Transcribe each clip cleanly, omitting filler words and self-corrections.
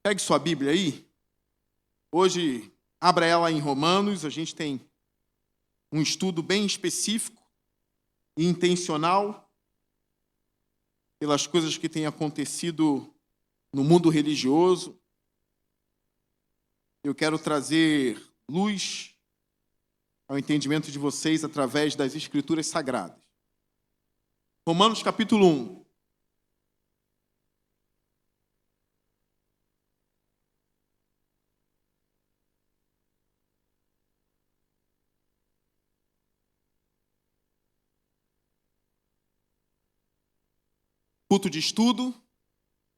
Pegue sua Bíblia aí. Hoje, abra ela em Romanos. A gente tem um estudo bem específico e intencional pelas coisas que têm acontecido no mundo religioso. Eu quero trazer luz ao entendimento de vocês através das Escrituras Sagradas. Romanos capítulo 1. Culto de estudo.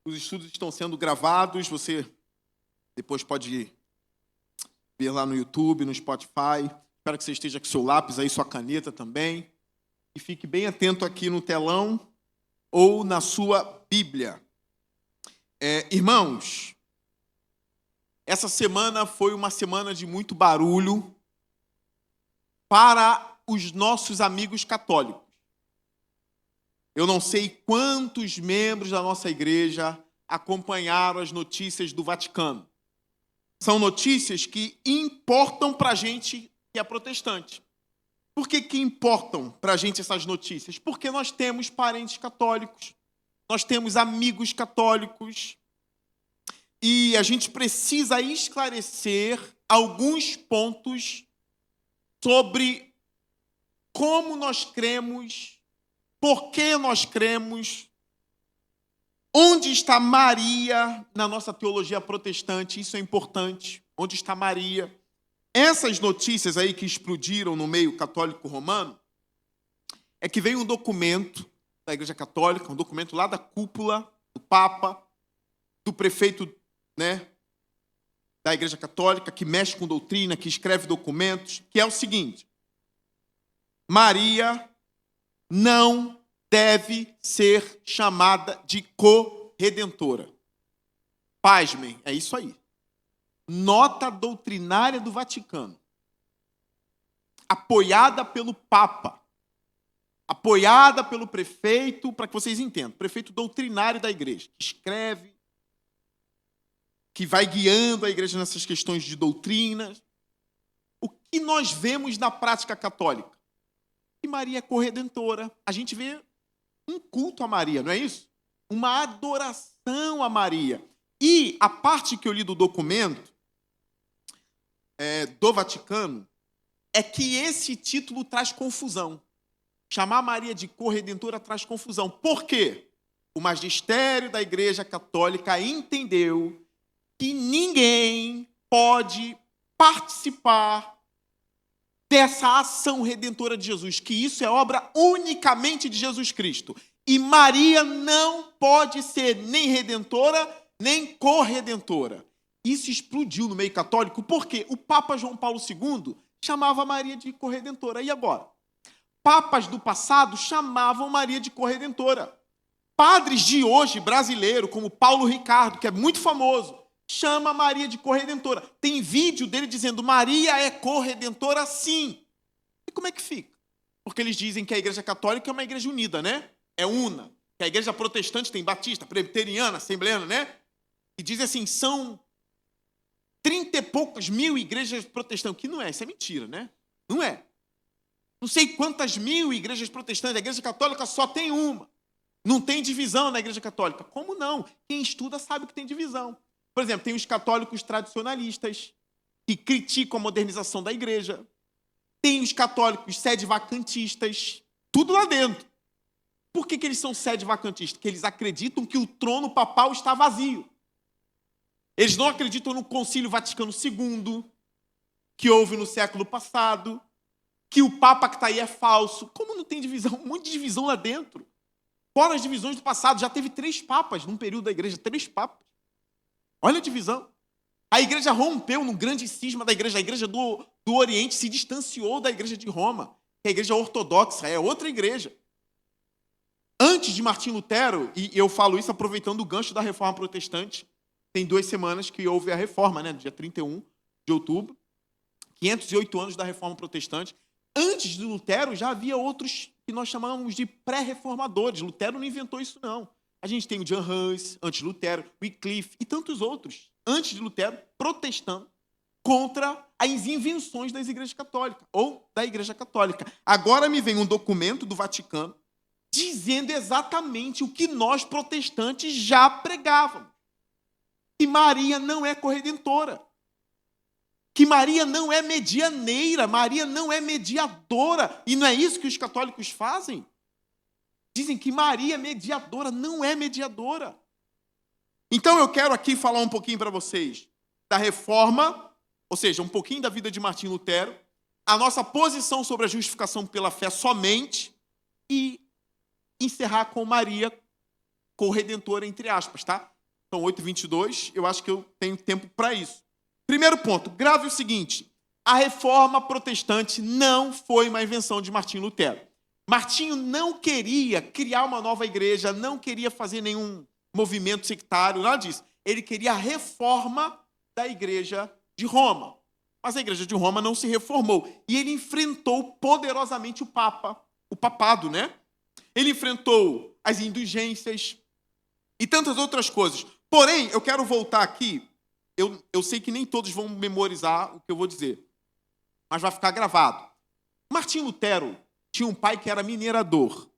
Os estudos estão sendo gravados. Você depois pode ver lá no YouTube, no Spotify. Espero que você esteja com seu lápis aí, sua caneta também. E fique bem atento aqui no telão ou na sua Bíblia. Irmãos, essa semana foi uma semana de muito barulho para os nossos amigos católicos. Eu não sei quantos membros da nossa igreja acompanharam as notícias do Vaticano. São notícias que importam para a gente que é protestante. Por que importam para a gente essas notícias? Porque nós temos parentes católicos, nós temos amigos católicos, e a gente precisa esclarecer alguns pontos sobre como nós cremos, por que nós cremos, onde está Maria na nossa teologia protestante, isso é importante, onde está Maria. Essas notícias aí que explodiram no meio católico romano, é que veio um documento da Igreja Católica, um documento lá da cúpula, do Papa, do prefeito, da Igreja Católica, que mexe com doutrina, que escreve documentos, que é o seguinte: Maria não deve ser chamada de corredentora. Pasmem, é isso aí. Nota doutrinária do Vaticano, apoiada pelo Papa, apoiada pelo prefeito, para que vocês entendam, prefeito doutrinário da igreja, que escreve, que vai guiando a igreja nessas questões de doutrinas. O que nós vemos na prática católica? Que Maria é corredentora. A gente vê um culto a Maria, não é isso? Uma adoração a Maria. E a parte que eu li do documento do Vaticano é que esse título traz confusão. Chamar Maria de corredentora traz confusão. Por quê? O magistério da Igreja Católica entendeu que ninguém pode participar dessa ação redentora de Jesus, que isso é obra unicamente de Jesus Cristo. E Maria não pode ser nem redentora, nem corredentora. Isso explodiu no meio católico, porque o Papa João Paulo II chamava Maria de corredentora. E agora? Papas do passado chamavam Maria de corredentora. Padres de hoje, brasileiro, como Paulo Ricardo, que é muito famoso, chama Maria de corredentora. Tem vídeo dele dizendo: Maria é corredentora, sim. E como é que fica? Porque eles dizem que a Igreja Católica é uma igreja unida, né? É una. Que a Igreja Protestante tem batista, presbiteriana, assembleana, né? E dizem assim, são 30 e poucas mil igrejas protestantes. Que não é, isso é mentira, né? Não é. Não sei quantas mil igrejas protestantes. A Igreja Católica só tem uma. Não tem divisão na Igreja Católica. Como não? Quem estuda sabe que tem divisão. Por exemplo, tem os católicos tradicionalistas, que criticam a modernização da igreja. Tem os católicos sede-vacantistas, tudo lá dentro. Por que eles são sede-vacantistas? Porque eles acreditam que o trono papal está vazio. Eles não acreditam no Concílio Vaticano II, que houve no século passado, que o Papa que está aí é falso. Como não tem divisão? Um monte de divisão lá dentro. Fora as divisões do passado, já teve 3 papas num período da igreja, 3 papas. Olha a divisão. A igreja rompeu num grande cisma da igreja. A igreja do Oriente se distanciou da igreja de Roma, que é a igreja ortodoxa, é outra igreja. Antes de Martim Lutero, e eu falo isso aproveitando o gancho da Reforma Protestante, tem 2 semanas que houve a Reforma, né, dia 31 de outubro, 508 anos da Reforma Protestante. Antes de Lutero, já havia outros que nós chamamos de pré-reformadores. Lutero não inventou isso, não. A gente tem o Jan Hus, antes de Lutero, Wycliffe e tantos outros. antes de Lutero, protestando contra as invenções das igrejas católicas, ou da Igreja Católica. Agora me vem um documento do Vaticano dizendo exatamente o que nós protestantes já pregávamos. Que Maria não é corredentora. Que Maria não é medianeira, Maria não é mediadora. E não é isso que os católicos fazem? Dizem que Maria é mediadora, não é mediadora. Então eu quero aqui falar um pouquinho para vocês da reforma, ou seja, um pouquinho da vida de Martim Lutero, a nossa posição sobre a justificação pela fé somente e encerrar com Maria corredentora, entre aspas, tá? Então, 8h22, eu acho que eu tenho tempo para isso. Primeiro ponto, grave o seguinte: a reforma protestante não foi uma invenção de Martim Lutero. Martinho não queria criar uma nova igreja, não queria fazer nenhum movimento sectário, nada disso. Ele queria a reforma da igreja de Roma. Mas a igreja de Roma não se reformou. E ele enfrentou poderosamente o papado, né? Ele enfrentou as indulgências e tantas outras coisas. Porém, eu quero voltar aqui. Eu sei que nem todos vão memorizar o que eu vou dizer, mas vai ficar gravado. Martim Lutero tinha um pai que era minerador.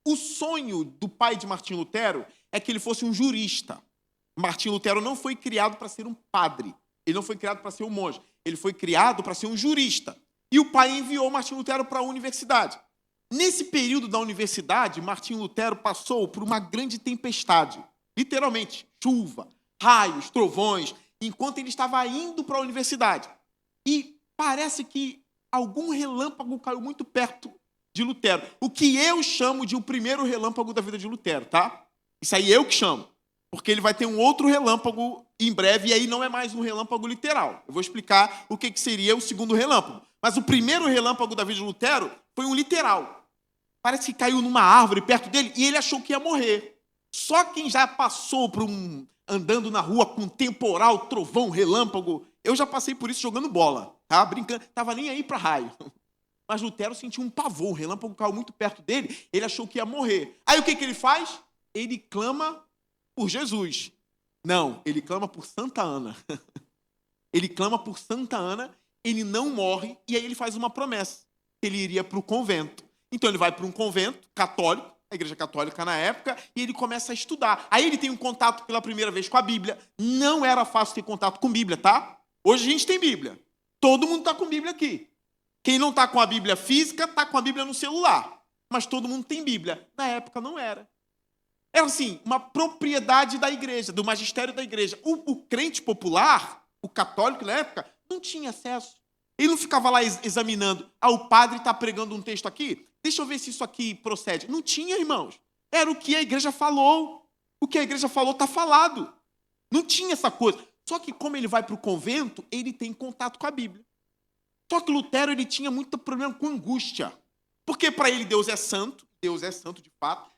O sonho do pai de Martim Lutero é que ele fosse um jurista. Martim Lutero não foi criado para ser um padre. Ele não foi criado para ser um monge. Ele foi criado para ser um jurista. E o pai enviou Martim Lutero para a universidade. Nesse período da universidade, Martim Lutero passou por uma grande tempestade. Literalmente, chuva, raios, trovões, enquanto ele estava indo para a universidade. E parece que algum relâmpago caiu muito perto de Lutero. O que eu chamo de o primeiro relâmpago da vida de Lutero, tá? Isso aí eu que chamo. Porque ele vai ter um outro relâmpago em breve, e aí não é mais um relâmpago literal. Eu vou explicar o que seria o segundo relâmpago. Mas o primeiro relâmpago da vida de Lutero foi um literal. Parece que caiu numa árvore perto dele e ele achou que ia morrer. Só quem já passou por andando na rua com temporal, trovão, relâmpago, eu já passei por isso jogando bola, tá? Brincando, tava nem aí para raio. Mas Lutero sentiu um pavor, o relâmpago caiu muito perto dele, ele achou que ia morrer. Aí o que ele faz? Ele clama por Jesus. Não, ele clama por Santa Ana. Ele clama por Santa Ana, ele não morre, e aí ele faz uma promessa. Ele iria para o convento. Então ele vai para um convento católico, a igreja católica na época, e ele começa a estudar. Aí ele tem um contato pela primeira vez com a Bíblia. Não era fácil ter contato com Bíblia, tá? Hoje a gente tem Bíblia. Todo mundo está com Bíblia aqui. Quem não está com a Bíblia física, está com a Bíblia no celular. Mas todo mundo tem Bíblia. Na época não era. Era assim, uma propriedade da igreja, do magistério da igreja. O crente popular, o católico na época, não tinha acesso. Ele não ficava lá examinando. O padre está pregando um texto aqui, deixa eu ver se isso aqui procede. Não tinha, irmãos. Era o que a igreja falou. O que a igreja falou está falado. Não tinha essa coisa. Só que como ele vai para o convento, ele tem contato com a Bíblia. Só que Lutero ele tinha muito problema com angústia. Porque para ele Deus é santo de fato,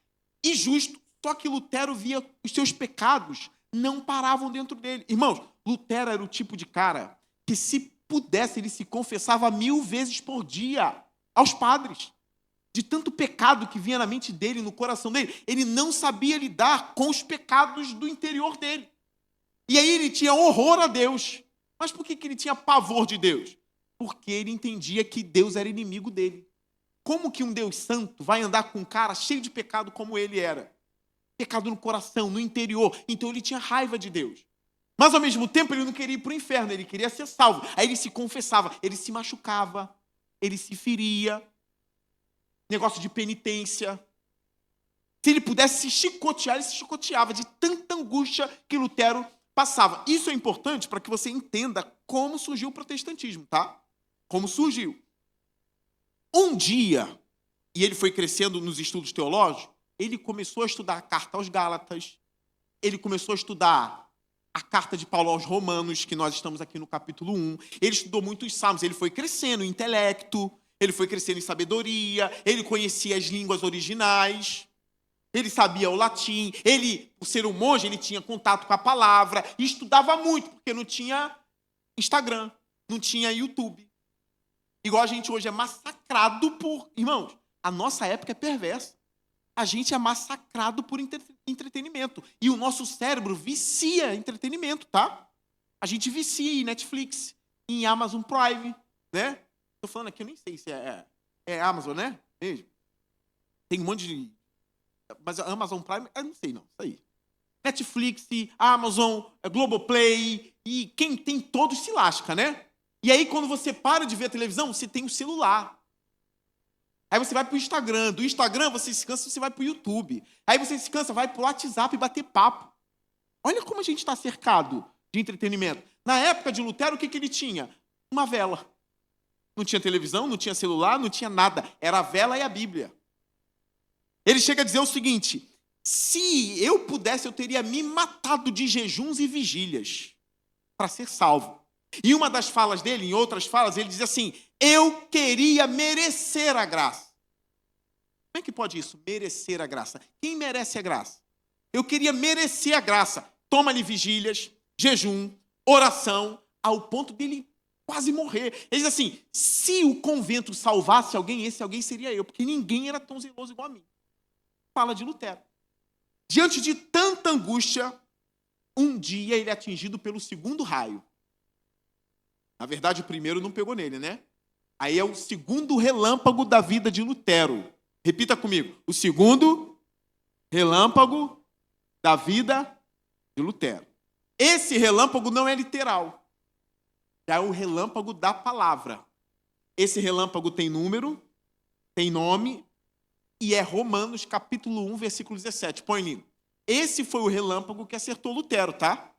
e justo. Só que Lutero via os seus pecados não paravam dentro dele. Irmãos, Lutero era o tipo de cara que, se pudesse, ele se confessava 1000 vezes por dia aos padres. De tanto pecado que vinha na mente dele, no coração dele, ele não sabia lidar com os pecados do interior dele. E aí ele tinha horror a Deus. Mas por que ele tinha pavor de Deus? Porque ele entendia que Deus era inimigo dele. Como que um Deus santo vai andar com um cara cheio de pecado como ele era? Pecado no coração, no interior. Então ele tinha raiva de Deus. Mas ao mesmo tempo ele não queria ir para o inferno, ele queria ser salvo. Aí ele se confessava, ele se machucava, ele se feria. Negócio de penitência. Se ele pudesse se chicotear, ele se chicoteava de tanta angústia que Lutero passava. Isso é importante para que você entenda como surgiu o protestantismo, tá? Como surgiu. Um dia, e ele foi crescendo nos estudos teológicos, ele começou a estudar a carta aos Gálatas, ele começou a estudar a carta de Paulo aos Romanos, que nós estamos aqui no capítulo 1. Ele estudou muitos salmos, ele foi crescendo em intelecto, ele foi crescendo em sabedoria, ele conhecia as línguas originais, ele sabia o latim, ele, por ser um monge, ele tinha contato com a palavra, e estudava muito, porque não tinha Instagram, não tinha YouTube. Igual a gente hoje é massacrado por... Irmãos, a nossa época é perversa. A gente é massacrado por entretenimento. E o nosso cérebro vicia entretenimento, tá? A gente vicia em Netflix, em Amazon Prime, né? Estou falando aqui, eu nem sei se é Amazon, né? Mesmo. Tem um monte de... Mas a Amazon Prime, eu não sei não, isso aí. Netflix, Amazon, Globoplay, e quem tem todos se lasca, né? E aí, quando você para de ver a televisão, você tem o celular. Aí você vai para o Instagram. Do Instagram, você se cansa, você vai para o YouTube. Aí você se cansa, vai para o WhatsApp bater papo. Olha como a gente está cercado de entretenimento. Na época de Lutero, o que ele tinha? Uma vela. Não tinha televisão, não tinha celular, não tinha nada. Era a vela e a Bíblia. Ele chega a dizer o seguinte: se eu pudesse, eu teria me matado de jejuns e vigílias para ser salvo. E uma das falas dele, em outras falas, ele diz assim: eu queria merecer a graça. Como é que pode isso? Merecer a graça. Quem merece a graça? Eu queria merecer a graça. Toma-lhe vigílias, jejum, oração, ao ponto dele quase morrer. Ele diz assim: se o convento salvasse alguém, esse alguém seria eu, porque ninguém era tão zeloso igual a mim. Fala de Lutero. Diante de tanta angústia, um dia ele é atingido pelo segundo raio. Na verdade, o primeiro não pegou nele, né? Aí é o segundo relâmpago da vida de Lutero. Repita comigo. O segundo relâmpago da vida de Lutero. Esse relâmpago não é literal. Já é o relâmpago da palavra. Esse relâmpago tem número, tem nome, e é Romanos capítulo 1, versículo 17. Põe ali. Esse foi o relâmpago que acertou Lutero, tá?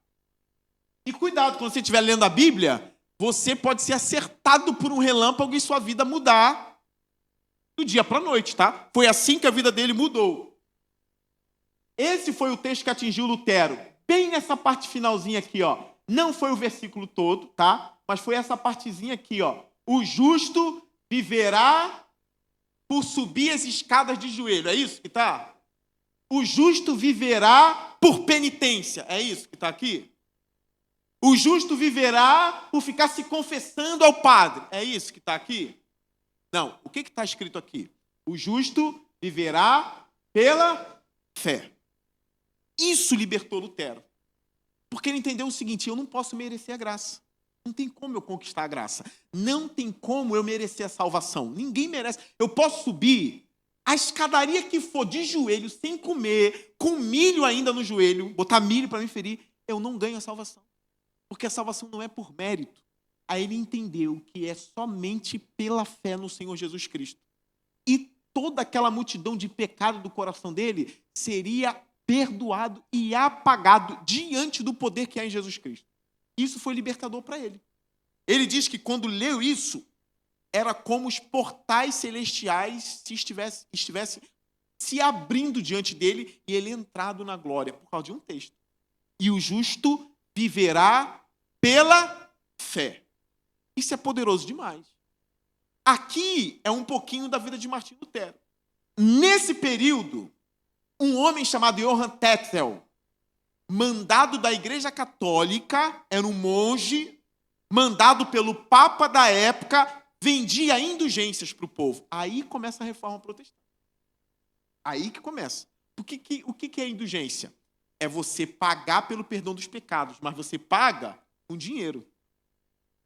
E cuidado, quando você estiver lendo a Bíblia, você pode ser acertado por um relâmpago e sua vida mudar do dia para a noite, tá? Foi assim que a vida dele mudou. Esse foi o texto que atingiu Lutero. Bem nessa parte finalzinha aqui, ó. Não foi o versículo todo, tá? Mas foi essa partezinha aqui, ó. O justo viverá por subir as escadas de joelho. É isso que tá? O justo viverá por penitência. É isso que tá aqui? O justo viverá por ficar se confessando ao padre. É isso que está aqui? Não. O que está escrito aqui? O justo viverá pela fé. Isso libertou Lutero. Porque ele entendeu o seguinte: eu não posso merecer a graça. Não tem como eu conquistar a graça. Não tem como eu merecer a salvação. Ninguém merece. Eu posso subir a escadaria que for de joelho, sem comer, com milho ainda no joelho, botar milho para me ferir, eu não ganho a salvação. Porque a salvação não é por mérito. Aí ele entendeu que é somente pela fé no Senhor Jesus Cristo. E toda aquela multidão de pecado do coração dele seria perdoado e apagado diante do poder que há em Jesus Cristo. Isso foi libertador para ele. Ele diz que quando leu isso, era como os portais celestiais se estivessem se abrindo diante dele e ele entrado na glória, por causa de um texto. E o justo viverá pela fé. Isso é poderoso demais. Aqui é um pouquinho da vida de Martim Lutero. Nesse período, um homem chamado Johann Tetzel, mandado da Igreja Católica, era um monge, mandado pelo Papa da época, vendia indulgências para o povo. Aí começa a reforma protestante. Aí que começa. O que é indulgência? É você pagar pelo perdão dos pecados, mas você paga com dinheiro.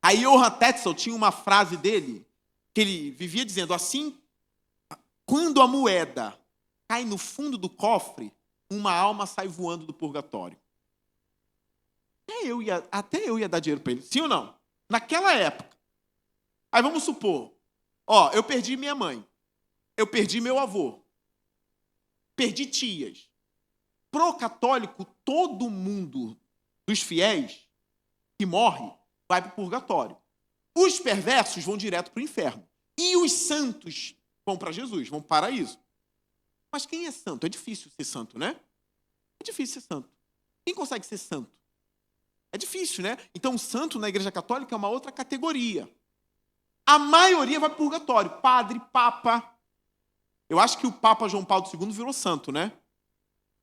Aí Johann Tetzel tinha uma frase dele, que ele vivia dizendo assim: quando a moeda cai no fundo do cofre, uma alma sai voando do purgatório. Até eu ia dar dinheiro para ele, sim ou não? Naquela época. Aí vamos supor, eu perdi minha mãe, eu perdi meu avô, perdi tias. Pro católico, todo mundo dos fiéis que morre vai para o purgatório. Os perversos vão direto para o inferno. E os santos vão para Jesus, vão para o paraíso. Mas quem é santo? É difícil ser santo, né? É difícil ser santo. Quem consegue ser santo? É difícil, né? Então, o santo na Igreja Católica é uma outra categoria. A maioria vai para o purgatório. Padre, papa. Eu acho que o Papa João Paulo II virou santo, né?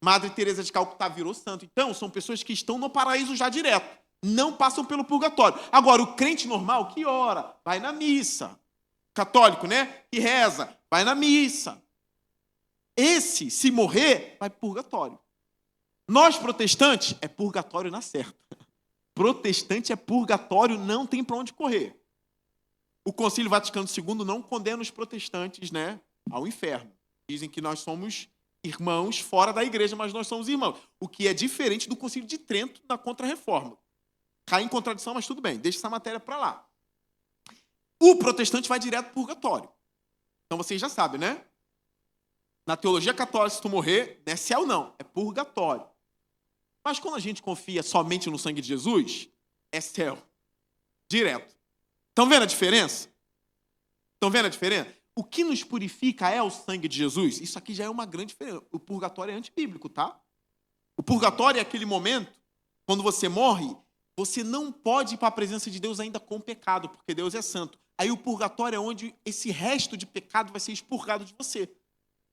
Madre Teresa de Calcutá virou santo. Então, são pessoas que estão no paraíso já direto. Não passam pelo purgatório. Agora, o crente normal que ora, vai na missa. Católico, né? Que reza, vai na missa. Esse, se morrer, vai para o purgatório. Nós, protestantes, é purgatório na certa. protestante é purgatório, não tem para onde correr. O Concílio Vaticano II não condena os protestantes, né, ao inferno. Dizem que nós somos irmãos fora da igreja, mas nós somos irmãos. O que é diferente do Concílio de Trento na Contra-Reforma. Cai em contradição, mas tudo bem, deixa essa matéria para lá. O protestante vai direto para o purgatório. Então vocês já sabem, né? Na teologia católica, se tu morrer, não é céu não, é purgatório. Mas quando a gente confia somente no sangue de Jesus, é céu. Direto. Estão vendo a diferença? Estão vendo a diferença? O que nos purifica é o sangue de Jesus? Isso aqui já é uma grande diferença. O purgatório é antibíblico, tá? O purgatório é aquele momento, quando você morre, você não pode ir para a presença de Deus ainda com pecado, porque Deus é santo. Aí o purgatório é onde esse resto de pecado vai ser expurgado de você.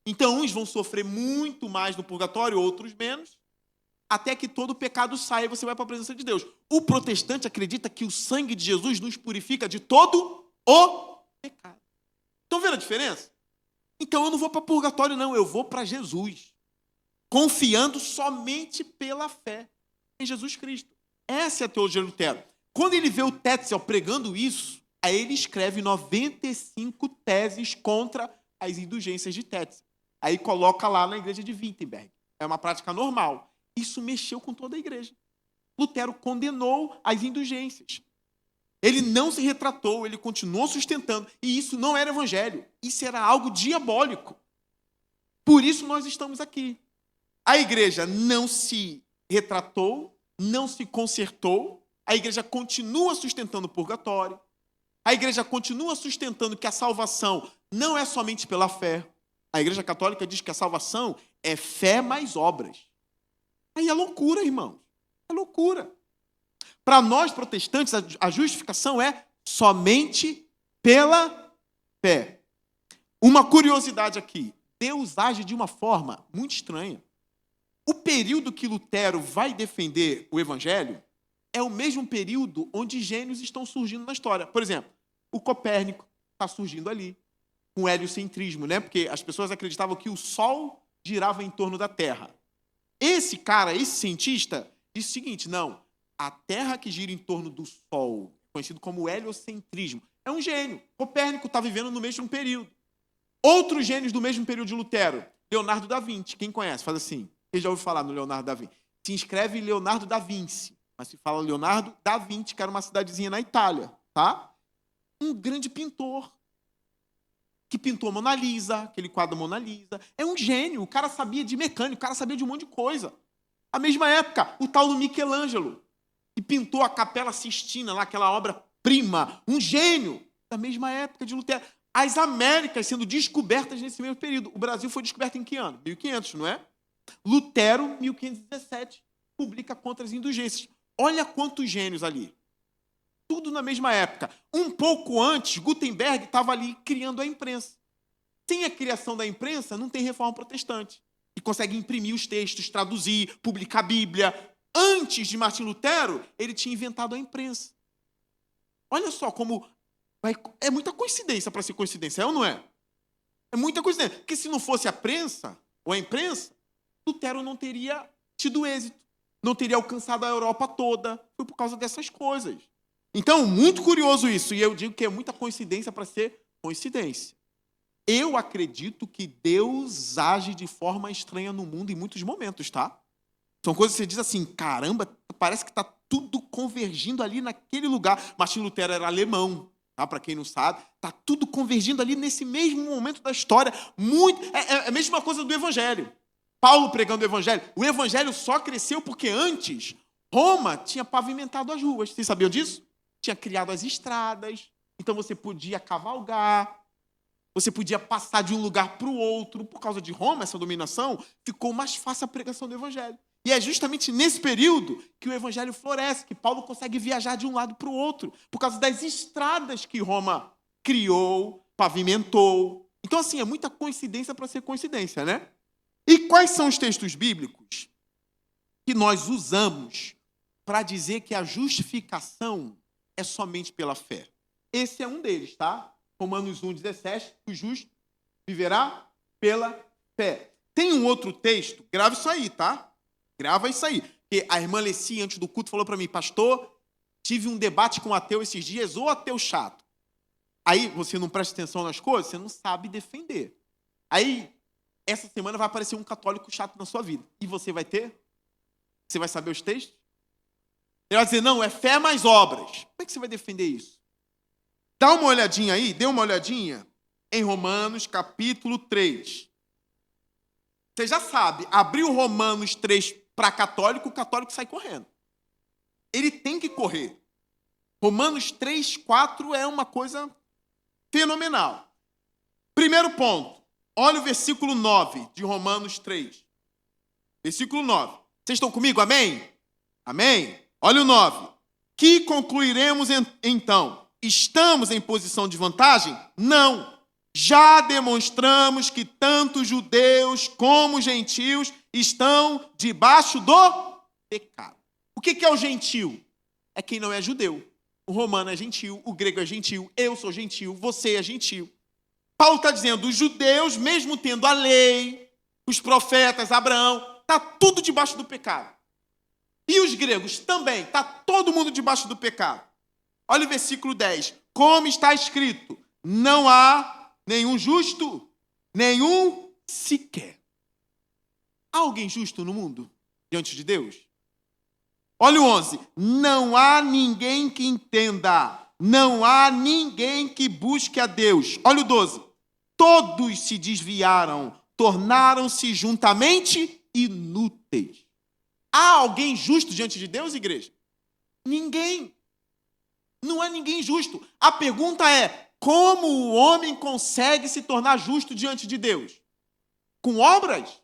Então, uns vão sofrer muito mais no purgatório, outros menos, até que todo o pecado saia e você vai para a presença de Deus. O protestante acredita que o sangue de Jesus nos purifica de todo o pecado. Estão vendo a diferença? Então, eu não vou para purgatório, não. Eu vou para Jesus, confiando somente pela fé em Jesus Cristo. Essa é a teologia de Lutero. Quando ele vê o Tetzel pregando isso, aí ele escreve 95 teses contra as indulgências de Tetzel. Aí coloca lá na igreja de Wittenberg. É uma prática normal. Isso mexeu com toda a igreja. Lutero condenou as indulgências. Ele não se retratou, ele continuou sustentando. E isso não era evangelho. Isso era algo diabólico. Por isso nós estamos aqui. A igreja não se retratou, não se consertou. A igreja continua sustentando o purgatório. A igreja continua sustentando que a salvação não é somente pela fé. A igreja católica diz que a salvação é fé mais obras. Aí é loucura, irmãos. É loucura. Para nós protestantes, a justificação é somente pela fé. Uma curiosidade aqui. Deus age de uma forma muito estranha. O período que Lutero vai defender o evangelho é o mesmo período onde gênios estão surgindo na história. Por exemplo, o Copérnico está surgindo ali, com o heliocentrismo, né? Porque as pessoas acreditavam que o Sol girava em torno da Terra. Esse cara, esse cientista, disse o seguinte, não, a Terra que gira em torno do Sol, conhecido como heliocentrismo, é um gênio. Copérnico está vivendo no mesmo período. Outros gênios do mesmo período de Lutero, Leonardo da Vinci, quem conhece? Faz assim, quem já ouviu falar no Leonardo da Vinci? Se inscreve Leonardo da Vinci, mas se fala Leonardo da Vinci, que era uma cidadezinha na Itália, tá? Um grande pintor, que pintou a Mona Lisa, aquele quadro Mona Lisa. É um gênio, o cara sabia de mecânica, o cara sabia de um monte de coisa. A mesma época, o tal do Michelangelo, que pintou a Capela Sistina, lá, aquela obra-prima, um gênio da mesma época de Lutero. As Américas sendo descobertas nesse mesmo período. O Brasil foi descoberto em que ano? 1500, não é? Lutero, 1517, publica contra as indulgências. Olha quantos gênios ali. Tudo na mesma época. Um pouco antes, Gutenberg estava ali criando a imprensa. Sem a criação da imprensa, não tem reforma protestante. E consegue imprimir os textos, traduzir, publicar a Bíblia. Antes de Martim Lutero, ele tinha inventado a imprensa. Olha só como... É muita coincidência para ser coincidência, é ou não é? É muita coincidência. Porque se não fosse a prensa, ou a imprensa, Lutero não teria tido êxito. Não teria alcançado a Europa toda. Foi por causa dessas coisas. Então, muito curioso isso. E eu digo que é muita coincidência para ser coincidência. Eu acredito que Deus age de forma estranha no mundo em muitos momentos, tá? São coisas que você diz assim, caramba, parece que está tudo convergindo ali naquele lugar. Martim Lutero era alemão, tá? Para quem não sabe. Está tudo convergindo ali nesse mesmo momento da história. É a mesma coisa do Evangelho. Paulo pregando o Evangelho. O Evangelho só cresceu porque antes Roma tinha pavimentado as ruas. Vocês sabiam disso? Tinha criado as estradas. Então você podia cavalgar. Você podia passar de um lugar para o outro. Por causa de Roma, essa dominação, ficou mais fácil a pregação do Evangelho. E é justamente nesse período que o Evangelho floresce, que Paulo consegue viajar de um lado para o outro, por causa das estradas que Roma criou, pavimentou. Então, assim, é muita coincidência para ser coincidência, né? E quais são os textos bíblicos que nós usamos para dizer que a justificação é somente pela fé? Esse é um deles, tá? Romanos 1,17, o justo viverá pela fé. Tem um outro texto, grava isso aí, tá? Grava isso aí. Porque a irmã Leci, antes do culto, falou para mim, pastor, Tive um debate com um ateu esses dias, ou ateu chato. Aí você não presta atenção nas coisas, você não sabe defender. Aí, essa semana vai aparecer um católico chato na sua vida. E você vai ter? Você vai saber os textos? Ele vai dizer, não, é fé mais obras. Como é que você vai defender isso? Dá uma olhadinha aí, dê uma olhadinha em Romanos capítulo 3. Você já sabe, abriu Romanos 3 para católico, o católico sai correndo. Ele tem que correr. Romanos 3, 4 é uma coisa fenomenal. Primeiro ponto, olha o versículo 9 de Romanos 3. Versículo 9. Vocês estão comigo? Amém? Amém? Olha o 9. Que concluiremos então? Estamos em posição de vantagem? Não. Já demonstramos que tanto judeus como gentios estão debaixo do pecado. O que é o gentio? É quem não é judeu. O romano é gentio, o grego é gentio, eu sou gentio, você é gentio. Paulo está dizendo, os judeus, mesmo tendo a lei, os profetas, Abraão, está tudo debaixo do pecado. E os gregos também, está todo mundo debaixo do pecado. Olha o versículo 10. Como está escrito, não há nenhum justo, nenhum sequer. Há alguém justo no mundo, diante de Deus? Olha o 11. Não há ninguém que entenda, não há ninguém que busque a Deus. Olha o 12. Todos se desviaram, tornaram-se juntamente inúteis. Há alguém justo diante de Deus, igreja? Ninguém. Não há ninguém justo. A pergunta é, como o homem consegue se tornar justo diante de Deus? Com obras?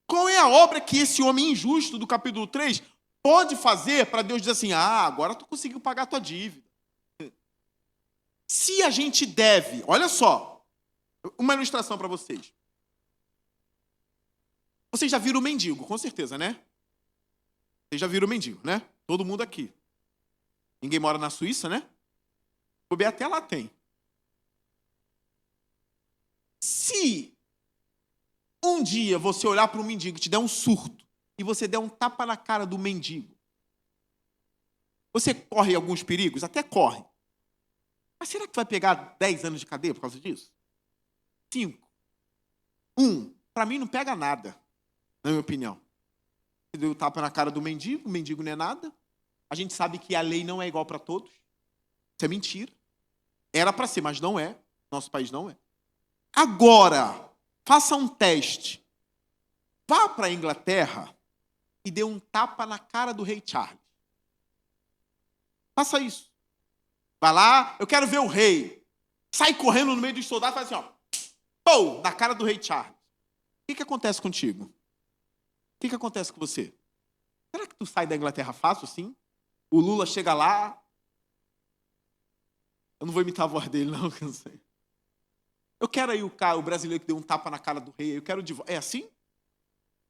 Qual é a obra que esse homem injusto do capítulo 3 pode fazer para Deus dizer assim, agora tu conseguiu pagar a tua dívida. Se a gente deve, olha só, uma ilustração para vocês. Vocês já viram o mendigo, com certeza, né? Vocês já viram o mendigo, né? Todo mundo aqui. Ninguém mora na Suíça, né? Até lá tem. Se um dia você olhar para um mendigo e te der um surto, e você der um tapa na cara do mendigo, você corre alguns perigos? Até corre. Mas será que vai pegar 10 anos de cadeia por causa disso? 5. 1. Para mim não pega nada, na minha opinião. Você deu um tapa na cara do mendigo, o mendigo não é nada. A gente sabe que a lei não é igual para todos. Isso é mentira. Era para ser, mas não é. Nosso país não é. Agora, faça um teste. Vá para a Inglaterra e dê um tapa na cara do rei Charles. Faça isso. Vai lá, eu quero ver o rei. Sai correndo no meio dos soldados e faz assim, pô, na cara do rei Charles. O que acontece contigo? O que acontece com você? Será que tu sai da Inglaterra fácil assim? O Lula chega lá. Eu não vou imitar a voz dele, não, cansei. Eu quero aí o brasileiro que deu um tapa na cara do rei. Eu quero de volta. É assim?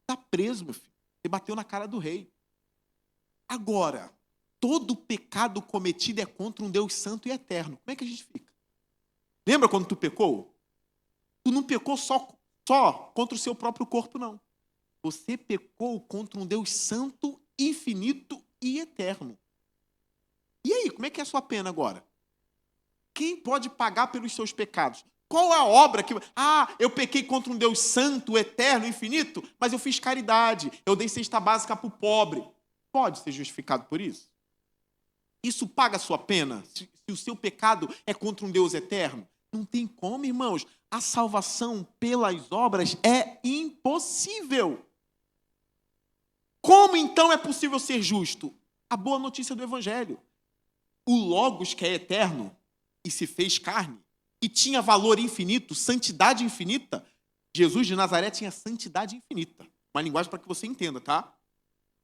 Está preso, meu filho. Você bateu na cara do rei. Agora, todo pecado cometido é contra um Deus santo e eterno. Como é que a gente fica? Lembra quando tu pecou? Tu não pecou só contra o seu próprio corpo, não. Você pecou contra um Deus santo, infinito e eterno. E aí, como é que é a sua pena agora? Quem pode pagar pelos seus pecados? Qual a obra que... eu pequei contra um Deus santo, eterno, infinito, mas eu fiz caridade, eu dei cesta básica para o pobre. Pode ser justificado por isso? Isso paga a sua pena? Se o seu pecado é contra um Deus eterno? Não tem como, irmãos. A salvação pelas obras é impossível. Como então é possível ser justo? A boa notícia do Evangelho. O Logos, que é eterno e se fez carne, e tinha valor infinito, santidade infinita. Jesus de Nazaré tinha santidade infinita. Uma linguagem para que você entenda, tá?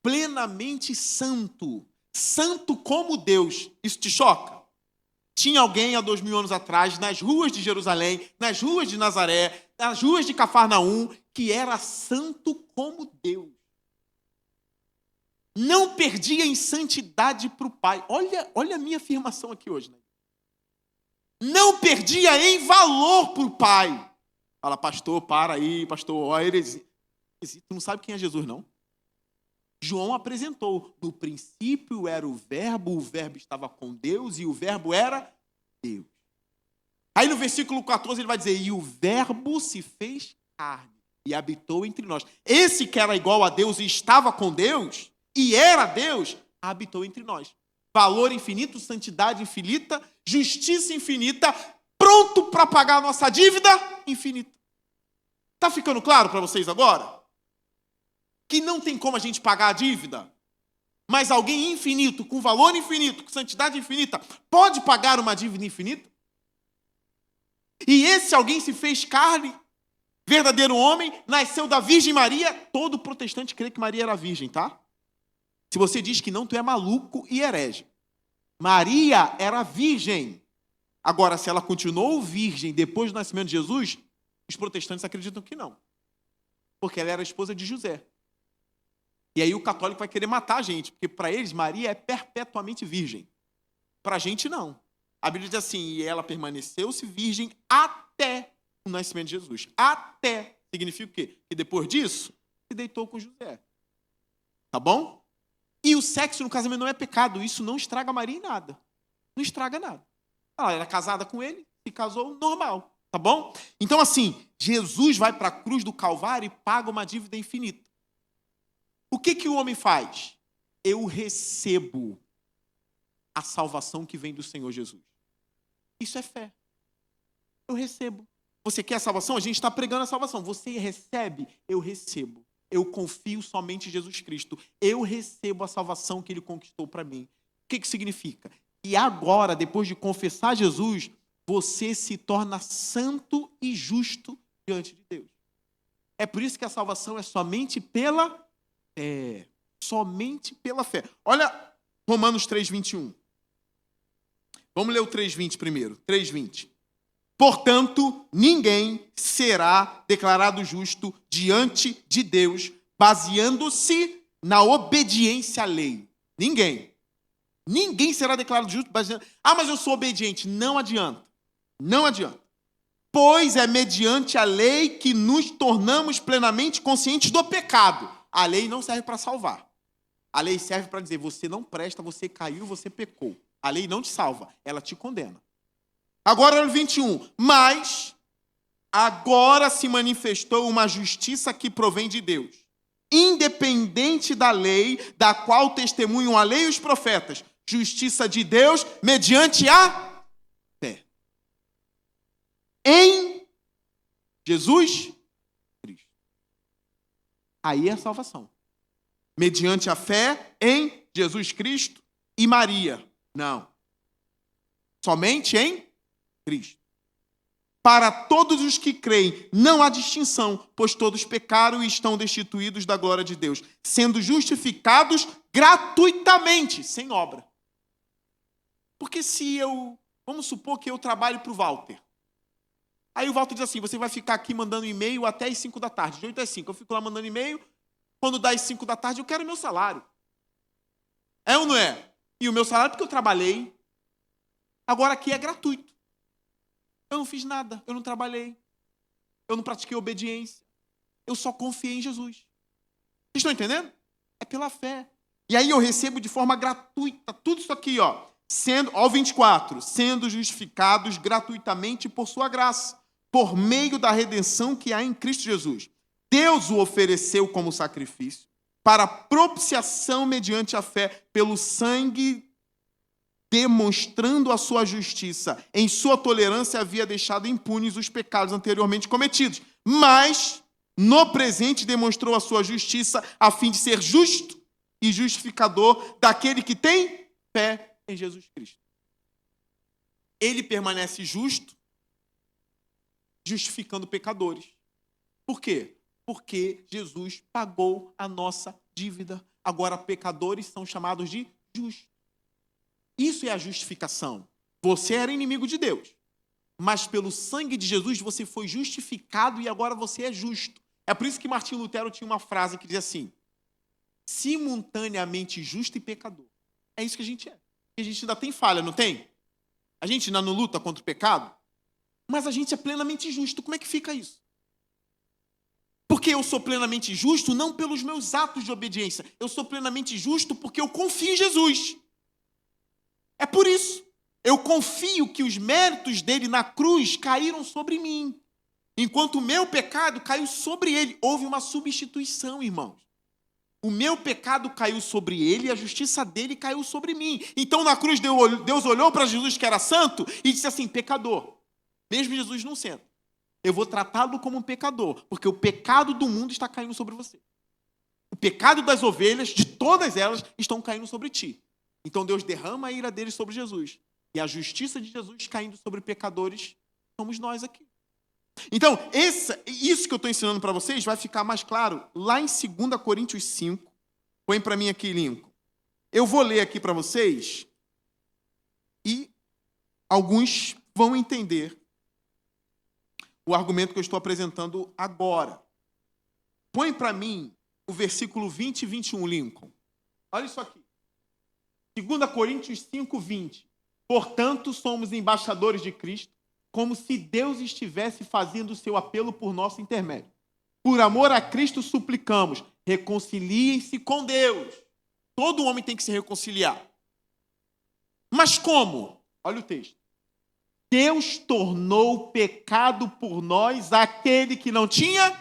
Plenamente santo. Santo como Deus. Isso te choca? Tinha alguém há 2000 anos atrás, nas ruas de Jerusalém, nas ruas de Nazaré, nas ruas de Cafarnaum, que era santo como Deus. Não perdia em santidade para o Pai. Olha a minha afirmação aqui hoje, né? Não perdia em valor para o Pai. Fala, pastor, para aí, pastor, ó, heresia. Tu não sabe quem é Jesus, não? João apresentou. No princípio era o verbo estava com Deus e o verbo era Deus. Aí no versículo 14 ele vai dizer, e o verbo se fez carne e habitou entre nós. Esse que era igual a Deus e estava com Deus, e era Deus, habitou entre nós. Valor infinito, santidade infinita, justiça infinita, pronto para pagar a nossa dívida infinita. Está ficando claro para vocês agora? Que não tem como a gente pagar a dívida, mas alguém infinito, com valor infinito, com santidade infinita, pode pagar uma dívida infinita? E esse alguém se fez carne, verdadeiro homem, nasceu da Virgem Maria. Todo protestante crê que Maria era virgem, tá? Se você diz que não, tu é maluco e herege. Maria era virgem. Agora, se ela continuou virgem depois do nascimento de Jesus, os protestantes acreditam que não. Porque ela era esposa de José. E aí o católico vai querer matar a gente, porque para eles Maria é perpetuamente virgem. Para a gente não. A Bíblia diz assim, e ela permaneceu-se virgem até o nascimento de Jesus. Até. Significa o quê? Que depois disso, se deitou com José. Tá bom? E o sexo no casamento não é pecado. Isso não estraga Maria em nada. Não estraga nada. Ela era casada com ele, se casou, normal. Tá bom? Então assim, Jesus vai para a cruz do Calvário e paga uma dívida infinita. O que o homem faz? Eu recebo a salvação que vem do Senhor Jesus. Isso é fé. Eu recebo. Você quer a salvação? A gente está pregando a salvação. Você recebe? Eu recebo. Eu confio somente em Jesus Cristo. Eu recebo a salvação que Ele conquistou para mim. O que significa? E agora, depois de confessar Jesus, você se torna santo e justo diante de Deus. É por isso que a salvação é somente pela fé. Somente pela fé. Olha Romanos 3:21. Vamos ler o 3:20 primeiro. 3:20. Portanto, ninguém será declarado justo diante de Deus, baseando-se na obediência à lei. Ninguém. Ninguém será declarado justo baseando... mas eu sou obediente. Não adianta. Não adianta. Pois é mediante a lei que nos tornamos plenamente conscientes do pecado. A lei não serve para salvar. A lei serve para dizer, você não presta, você caiu, você pecou. A lei não te salva, ela te condena. Agora, no 21. Mas agora se manifestou uma justiça que provém de Deus, independente da lei, da qual testemunham a lei e os profetas. Justiça de Deus mediante a fé. Em Jesus Cristo. Aí é a salvação. Mediante a fé em Jesus Cristo e Maria. Não. Somente em Cristo. Para todos os que creem, não há distinção, pois todos pecaram e estão destituídos da glória de Deus, sendo justificados gratuitamente, sem obra. Porque se vamos supor que eu trabalho para o Walter. Aí o Walter diz assim, você vai ficar aqui mandando e-mail até as 5 da tarde, de 8 às 5. Eu fico lá mandando e-mail, quando dá as 5 da tarde eu quero meu salário. É ou não é? E o meu salário é porque eu trabalhei. Agora aqui é gratuito. Eu não fiz nada, eu não trabalhei. Eu não pratiquei obediência. Eu só confiei em Jesus. Vocês estão entendendo? É pela fé. E aí eu recebo de forma gratuita tudo isso aqui, ó. Ó, 24. Sendo justificados gratuitamente por sua graça, por meio da redenção que há em Cristo Jesus. Deus o ofereceu como sacrifício para propiciação mediante a fé pelo sangue, demonstrando a sua justiça. Em sua tolerância havia deixado impunes os pecados anteriormente cometidos, mas no presente demonstrou a sua justiça a fim de ser justo e justificador daquele que tem fé em Jesus Cristo. Ele permanece justo, justificando pecadores. Por quê? Porque Jesus pagou a nossa dívida. Agora pecadores são chamados de justos. Isso é a justificação. Você era inimigo de Deus, mas pelo sangue de Jesus você foi justificado e agora você é justo. É por isso que Martinho Lutero tinha uma frase que dizia assim, simultaneamente justo e pecador. É isso que a gente é. A gente ainda tem falha, não tem? A gente ainda não luta contra o pecado, mas a gente é plenamente justo. Como é que fica isso? Porque que eu sou plenamente justo? Não pelos meus atos de obediência. Eu sou plenamente justo porque eu confio em Jesus. É por isso. Eu confio que os méritos dele na cruz caíram sobre mim, enquanto o meu pecado caiu sobre ele. Houve uma substituição, irmãos. O meu pecado caiu sobre ele e a justiça dele caiu sobre mim. Então, na cruz, Deus olhou para Jesus, que era santo, e disse assim: pecador, mesmo Jesus não sendo, eu vou tratá-lo como um pecador, porque o pecado do mundo está caindo sobre você. O pecado das ovelhas, de todas elas, estão caindo sobre ti. Então, Deus derrama a ira dele sobre Jesus. E a justiça de Jesus caindo sobre pecadores, somos nós aqui. Então, isso que eu estou ensinando para vocês vai ficar mais claro lá em 2 Coríntios 5. Põe para mim aqui, Lincoln. Eu vou ler aqui para vocês e alguns vão entender o argumento que eu estou apresentando agora. Põe para mim o versículo 20 e 21, Lincoln. Olha isso aqui. 2 Coríntios 5, 20. Portanto, somos embaixadores de Cristo, como se Deus estivesse fazendo o seu apelo por nosso intermédio. Por amor a Cristo suplicamos, reconciliem-se com Deus. Todo homem tem que se reconciliar. Mas como? Olha o texto. Deus tornou pecado por nós aquele que não tinha...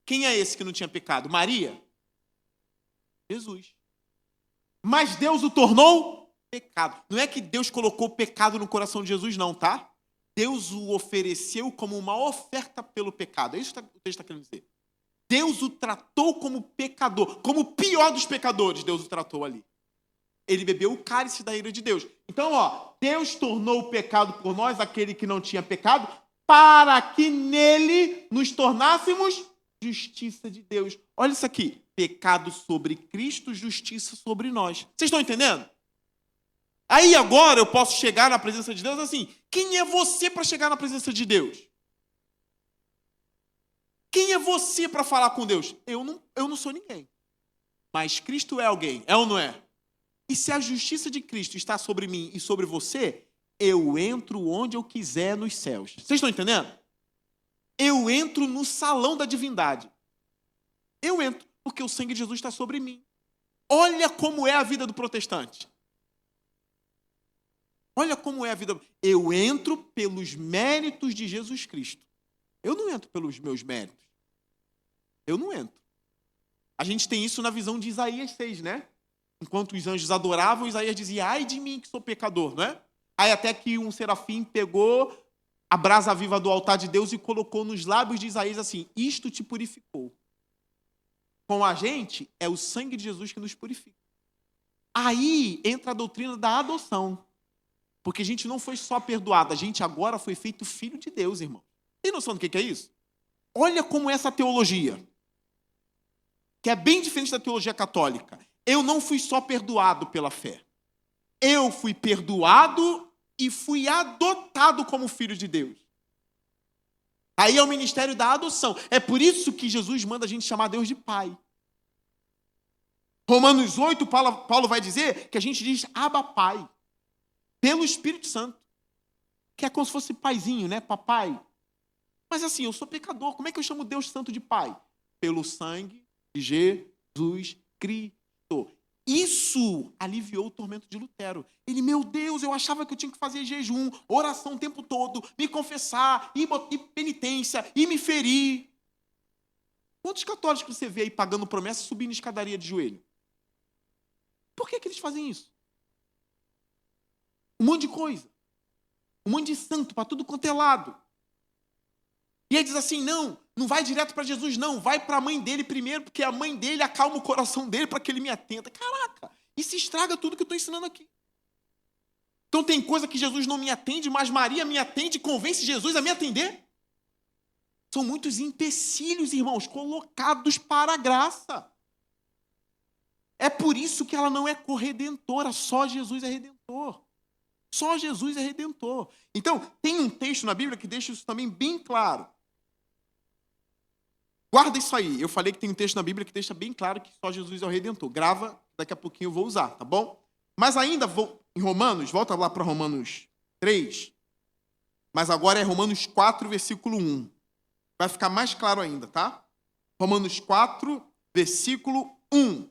Quem é esse que não tinha pecado? Maria? Jesus. Mas Deus o tornou pecado. Não é que Deus colocou pecado no coração de Jesus, não, tá? Deus o ofereceu como uma oferta pelo pecado. É isso que o texto está querendo dizer. Deus o tratou como pecador, como o pior dos pecadores, Deus o tratou ali. Ele bebeu o cálice da ira de Deus. Então, Deus tornou o pecado por nós, aquele que não tinha pecado, para que nele nos tornássemos justiça de Deus. Olha isso aqui. Pecado sobre Cristo, justiça sobre nós. Vocês estão entendendo? Aí agora eu posso chegar na presença de Deus assim. Quem é você para chegar na presença de Deus? Quem é você para falar com Deus? Eu não sou ninguém. Mas Cristo é alguém, é ou não é? E se a justiça de Cristo está sobre mim e sobre você, eu entro onde eu quiser nos céus. Vocês estão entendendo? Eu entro no salão da divindade. Eu entro porque o sangue de Jesus está sobre mim. Olha como é a vida do protestante. Olha como é a vida. Eu entro pelos méritos de Jesus Cristo. Eu não entro pelos meus méritos. Eu não entro. A gente tem isso na visão de Isaías 6, né? Enquanto os anjos adoravam, Isaías dizia: ai de mim que sou pecador, não é? Aí até que um serafim pegou a brasa viva do altar de Deus e colocou nos lábios de Isaías assim: isto te purificou. Com a gente, é o sangue de Jesus que nos purifica. Aí entra a doutrina da adoção. Porque a gente não foi só perdoado, a gente agora foi feito filho de Deus, irmão. Tem noção do que é isso? Olha como essa teologia, que é bem diferente da teologia católica. Eu não fui só perdoado pela fé. Eu fui perdoado e fui adotado como filho de Deus. Aí é o ministério da adoção. É por isso que Jesus manda a gente chamar Deus de Pai. Romanos 8, Paulo vai dizer que a gente diz Abba Pai. Pelo Espírito Santo. Que é como se fosse paizinho, né? Papai. Mas assim, eu sou pecador. Como é que eu chamo Deus Santo de Pai? Pelo sangue de Jesus Cristo. Isso aliviou o tormento de Lutero. Ele, meu Deus, eu achava que eu tinha que fazer jejum, oração o tempo todo, me confessar, ir penitência, e me ferir. Quantos católicos você vê aí pagando promessa e subindo escadaria de joelho? Por que eles fazem isso? Um monte de coisa. Um monte de santo para tudo quanto é lado. E ele diz assim, não vai direto para Jesus, não. Vai para a mãe dele primeiro, porque a mãe dele acalma o coração dele para que ele me atenda. Caraca, isso estraga tudo que eu estou ensinando aqui. Então tem coisa que Jesus não me atende, mas Maria me atende e convence Jesus a me atender. São muitos empecilhos, irmãos, colocados para a graça. É por isso que ela não é corredentora, só Jesus é redentor. Só Jesus é redentor. Então, tem um texto na Bíblia que deixa isso também bem claro. Guarda isso aí. Eu falei que tem um texto na Bíblia que deixa bem claro que só Jesus é o redentor. Grava, daqui a pouquinho eu vou usar, tá bom? Mas ainda vou em Romanos, volta lá para Romanos 3, mas agora é Romanos 4, versículo 1. Vai ficar mais claro ainda, tá? Romanos 4, versículo 1.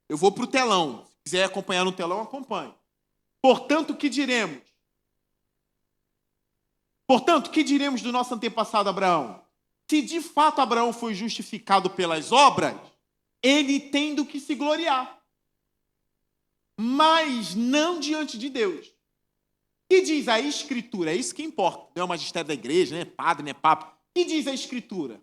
Eu vou para o telão. Se quiser acompanhar no telão, acompanhe. Portanto, que diremos? Portanto, que diremos do nosso antepassado Abraão? Se de fato Abraão foi justificado pelas obras, ele tem do que se gloriar. Mas não diante de Deus. O que diz a Escritura? É isso que importa. Não é o magistério da igreja, não é padre, não é papa. O que diz a Escritura?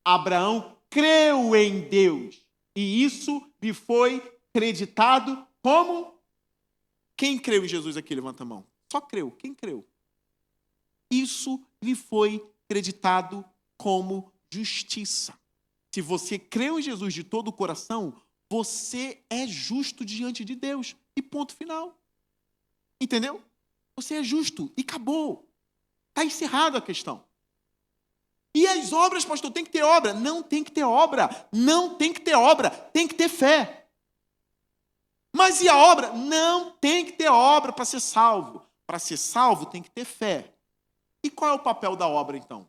Abraão creu em Deus. E isso lhe foi creditado como? Quem creu em Jesus aqui? Levanta a mão. Só creu. Quem creu? Isso lhe foi creditado como justiça. Se você creu em Jesus de todo o coração, você é justo diante de Deus. E ponto final. Entendeu? Você é justo. E acabou. Está encerrada a questão. E as obras, pastor, tem que ter obra? Não tem que ter obra. Não tem que ter obra. Tem que ter fé. Mas e a obra? Não tem que ter obra para ser salvo. Para ser salvo tem que ter fé. E qual é o papel da obra, então?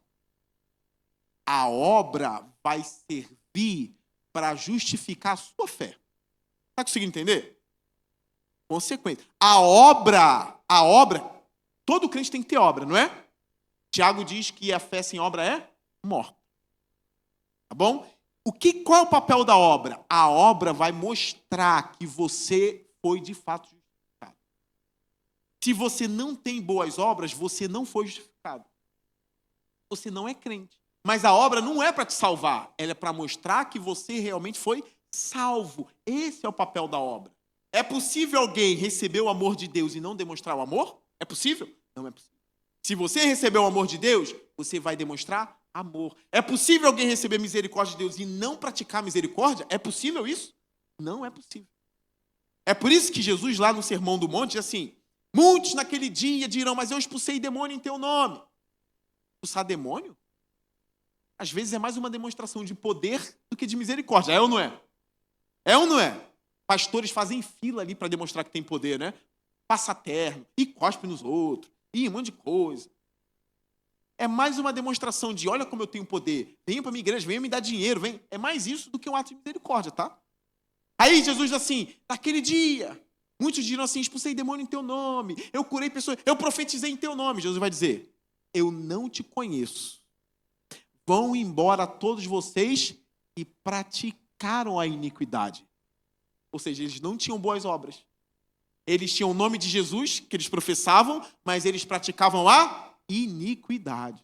A obra vai servir para justificar a sua fé. Está conseguindo entender? Consequência. A obra, todo crente tem que ter obra, não é? Tiago diz que a fé sem obra é morta. Tá bom? Qual é o papel da obra? A obra vai mostrar que você foi de fato justificado. Se você não tem boas obras, você não foi justificado. Você não é crente. Mas a obra não é para te salvar, ela é para mostrar que você realmente foi salvo. Esse é o papel da obra. É possível alguém receber o amor de Deus e não demonstrar o amor? É possível? Não é possível. Se você receber o amor de Deus, você vai demonstrar amor. É possível alguém receber misericórdia de Deus e não praticar misericórdia? É possível isso? Não é possível. É por isso que Jesus, lá no Sermão do Monte, diz assim: muitos naquele dia dirão, mas eu expulsei demônio em teu nome. Expulsar demônio? Às vezes é mais uma demonstração de poder do que de misericórdia. É ou não é? É ou não é? Pastores fazem fila ali para demonstrar que tem poder, né? Passa terno, e cospe nos outros, e um monte de coisa. É mais uma demonstração de, olha como eu tenho poder. Venha para a minha igreja, venha me dar dinheiro. Venha. É mais isso do que um ato de misericórdia, tá? Aí Jesus diz assim, naquele dia, muitos dirão assim, expulsei demônio em teu nome, eu curei pessoas, eu profetizei em teu nome. Jesus vai dizer, eu não te conheço. Vão embora todos vocês e praticaram a iniquidade. Ou seja, eles não tinham boas obras. Eles tinham o nome de Jesus, que eles professavam, mas eles praticavam a iniquidade.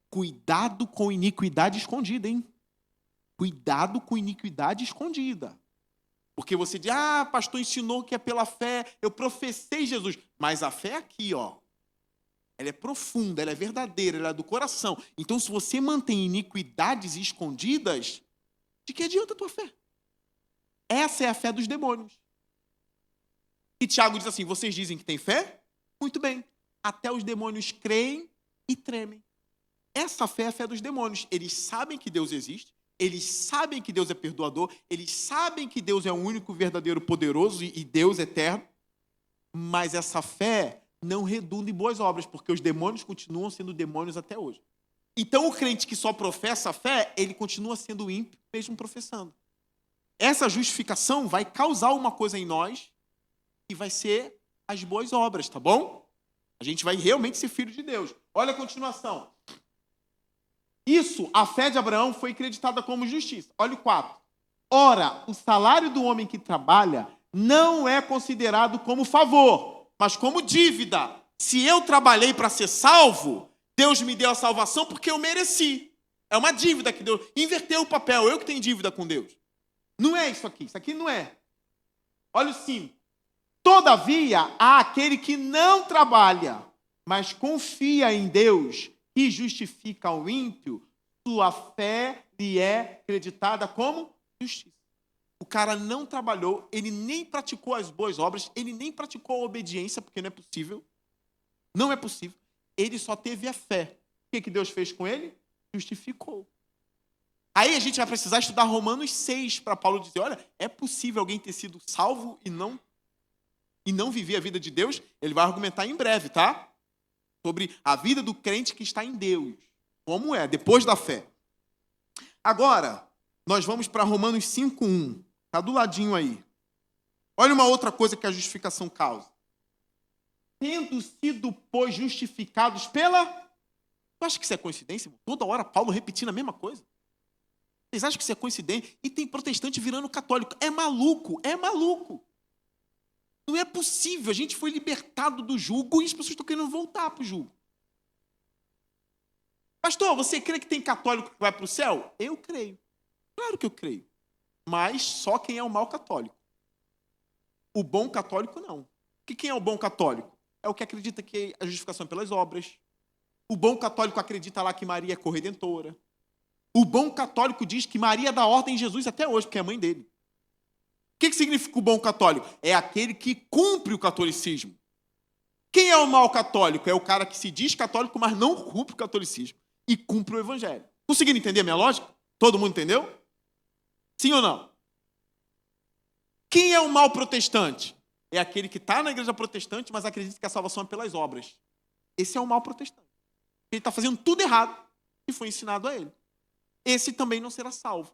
Cuidado com iniquidade escondida, hein? Cuidado com iniquidade escondida. Porque você diz, pastor ensinou que é pela fé, eu professei Jesus. Mas a fé é aqui, ó. Ela é profunda, ela é verdadeira, ela é do coração. Então, se você mantém iniquidades escondidas, de que adianta a tua fé? Essa é a fé dos demônios. E Tiago diz assim, vocês dizem que tem fé? Muito bem. Até os demônios creem e tremem. Essa fé é a fé dos demônios. Eles sabem que Deus existe, eles sabem que Deus é perdoador, eles sabem que Deus é o único verdadeiro poderoso e Deus eterno, mas essa fé não redunda em boas obras, porque os demônios continuam sendo demônios até hoje. Então, o crente que só professa a fé, ele continua sendo ímpio, mesmo professando. Essa justificação vai causar uma coisa em nós, e vai ser as boas obras, tá bom? A gente vai realmente ser filho de Deus. Olha a continuação. Isso, a fé de Abraão foi acreditada como justiça. Olha o 4. Ora, o salário do homem que trabalha não é considerado como favor, mas como dívida. Se eu trabalhei para ser salvo, Deus me deu a salvação porque eu mereci. É uma dívida que Deus... Inverteu o papel, eu que tenho dívida com Deus. Não é isso aqui não é. Olha o 5. Todavia, há aquele que não trabalha, mas confia em Deus e justifica o ímpio, sua fé lhe é acreditada como justiça. O cara não trabalhou, ele nem praticou as boas obras, ele nem praticou a obediência, porque não é possível. Não é possível. Ele só teve a fé. O que Deus fez com ele? Justificou. Aí a gente vai precisar estudar Romanos 6 para Paulo dizer, olha, é possível alguém ter sido salvo e não viver a vida de Deus? Ele vai argumentar em breve, tá? Sobre a vida do crente que está em Deus. Como é, depois da fé. Agora, nós vamos para Romanos 5:1. Está do ladinho aí. Olha uma outra coisa que a justificação causa. Tendo sido, pois, justificados pela... Tu acha que isso é coincidência, irmão? Toda hora Paulo repetindo a mesma coisa. Vocês acham que isso é coincidência? E tem protestante virando católico. É maluco, é maluco. Não é possível. A gente foi libertado do jugo e as pessoas estão querendo voltar para o jugo. Pastor, você crê que tem católico que vai para o céu? Eu creio. Claro que eu creio. Mas só quem é o mau católico. O bom católico, não. Porque quem é o bom católico? É o que acredita que a justificação é pelas obras. O bom católico acredita lá que Maria é corredentora. O bom católico diz que Maria dá ordem em Jesus até hoje, porque é a mãe dele. O que significa o bom católico? É aquele que cumpre o catolicismo. Quem é o mau católico? É o cara que se diz católico, mas não cumpre o catolicismo. E cumpre o evangelho. Conseguiram entender a minha lógica? Todo mundo entendeu? Sim ou não? Quem é o mau protestante? É aquele que está na igreja protestante, mas acredita que a salvação é pelas obras. Esse é o mau protestante. Ele está fazendo tudo errado que foi ensinado a ele. Esse também não será salvo.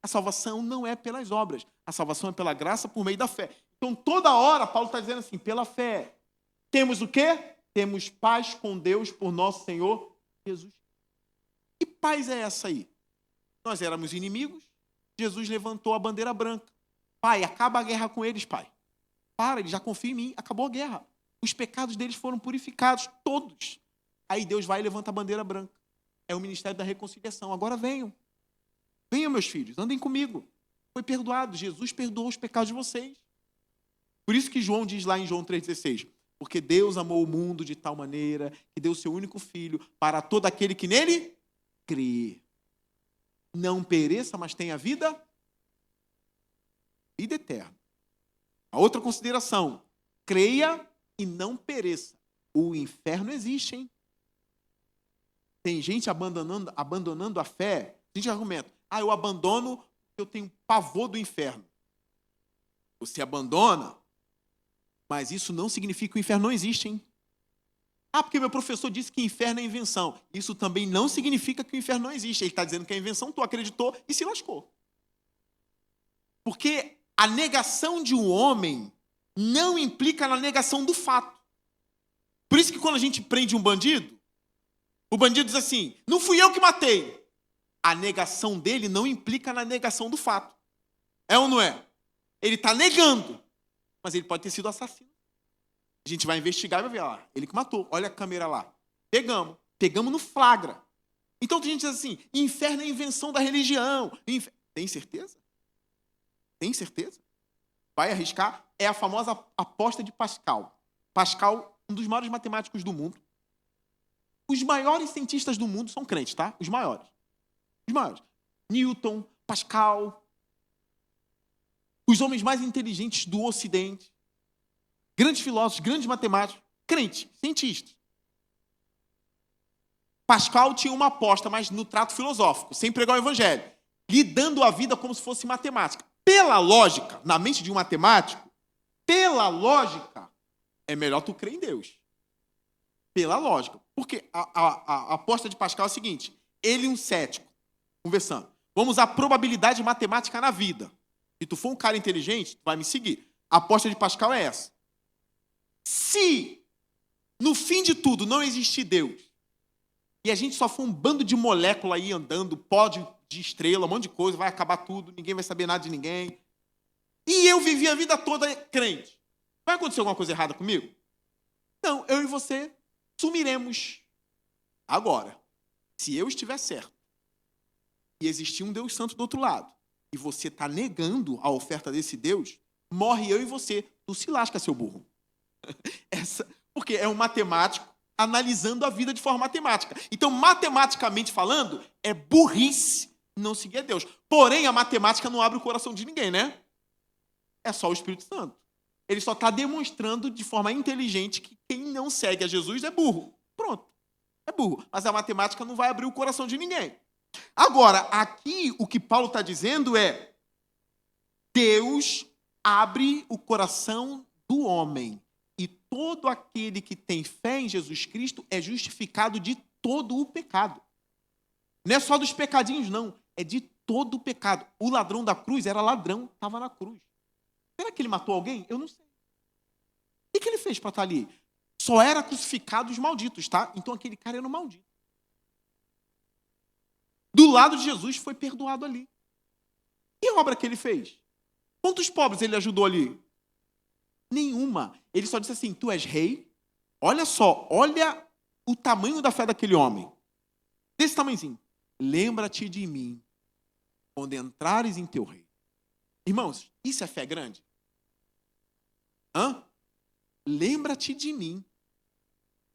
A salvação não é pelas obras. A salvação é pela graça por meio da fé. Então, toda hora, Paulo está dizendo assim, pela fé. Temos o quê? Temos paz com Deus por nosso Senhor Jesus. Que paz é essa aí? Nós éramos inimigos, Jesus levantou a bandeira branca. Pai, acaba a guerra com eles, pai. Para, eles já confiam em mim, acabou a guerra. Os pecados deles foram purificados, todos. Aí Deus vai e levanta a bandeira branca. É o ministério da reconciliação. Agora venham. Venham, meus filhos, andem comigo. Foi perdoado. Jesus perdoou os pecados de vocês. Por isso que João diz lá em João 3,16. Porque Deus amou o mundo de tal maneira que deu o seu único filho para todo aquele que nele crê. Não pereça, mas tenha vida eterna. A outra consideração. Creia e não pereça. O inferno existe, hein? Tem gente abandonando a fé. A gente argumenta. Eu abandono porque eu tenho pavor do inferno. Você abandona, mas isso não significa que o inferno não existe, hein? Porque meu professor disse que inferno é invenção. Isso também não significa que o inferno não existe. Ele está dizendo que é invenção, tu acreditou e se lascou. Porque a negação de um homem não implica na negação do fato. Por isso que quando a gente prende um bandido, o bandido diz assim, não fui eu que matei. A negação dele não implica na negação do fato. É ou não é? Ele está negando, mas ele pode ter sido assassino. A gente vai investigar e vai ver, ele que matou. Olha a câmera lá. Pegamos no flagra. Então a gente diz assim, inferno é invenção da religião. Tem certeza? Tem certeza? Vai arriscar? É a famosa aposta de Pascal. Pascal, um dos maiores matemáticos do mundo. Os maiores cientistas do mundo são crentes, tá? Os maiores. Newton, Pascal. Os homens mais inteligentes do Ocidente. Grandes filósofos, grandes matemáticos. Crentes, cientistas. Pascal tinha uma aposta, mas no trato filosófico, sem pregar o evangelho. Lidando a vida como se fosse matemática. Pela lógica, na mente de um matemático, pela lógica, é melhor tu crer em Deus. Pela lógica. Porque a aposta de Pascal é a seguinte, ele e um cético, conversando, vamos usar probabilidade matemática na vida. Se tu for um cara inteligente, tu vai me seguir. A aposta de Pascal é essa. Se, no fim de tudo, não existir Deus, e a gente só for um bando de molécula aí andando, pó de estrela, um monte de coisa, vai acabar tudo, ninguém vai saber nada de ninguém, e eu vivi a vida toda crente, vai acontecer alguma coisa errada comigo? Não, eu e você sumiremos. Agora, se eu estiver certo e existir um Deus santo do outro lado e você está negando a oferta desse Deus, morre eu e você. Tu se lasca, seu burro. Porque é um matemático analisando a vida de forma matemática. Então, matematicamente falando, é burrice não seguir a Deus. Porém, a matemática não abre o coração de ninguém, né? É só o Espírito Santo. Ele só está demonstrando de forma inteligente que quem não segue a Jesus é burro. Pronto. É burro. Mas a matemática não vai abrir o coração de ninguém. Agora, aqui o que Paulo está dizendo é Deus abre o coração do homem. E todo aquele que tem fé em Jesus Cristo é justificado de todo o pecado. Não é só dos pecadinhos, não. É de todo o pecado. O ladrão da cruz era ladrão, estava na cruz. Será que ele matou alguém? Eu não sei. O que ele fez para estar ali? Só era crucificado os malditos, tá? Então aquele cara era um maldito. Do lado de Jesus foi perdoado ali. E a obra que ele fez? Quantos pobres ele ajudou ali? Nenhuma. Ele só disse assim, tu és rei. Olha só, olha o tamanho da fé daquele homem. Desse tamanhozinho. Lembra-te de mim quando entrares em teu reino. Irmãos, isso é fé grande? Lembra-te de mim.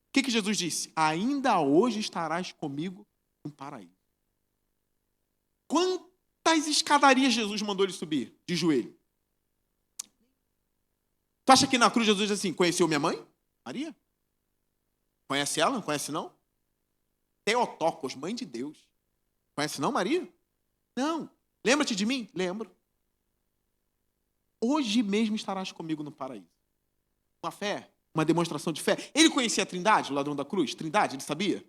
O que Jesus disse? Ainda hoje estarás comigo no paraíso. Quantas escadarias Jesus mandou ele subir de joelho? Tu acha que na cruz Jesus disse assim, conheceu minha mãe? Maria? Conhece ela? Não conhece não? Theotokos, mãe de Deus. Conhece não, Maria? Não. Lembra-te de mim? Lembro. Hoje mesmo estarás comigo no paraíso. Uma fé, uma demonstração de fé. Ele conhecia a Trindade, o ladrão da cruz? Trindade, ele sabia?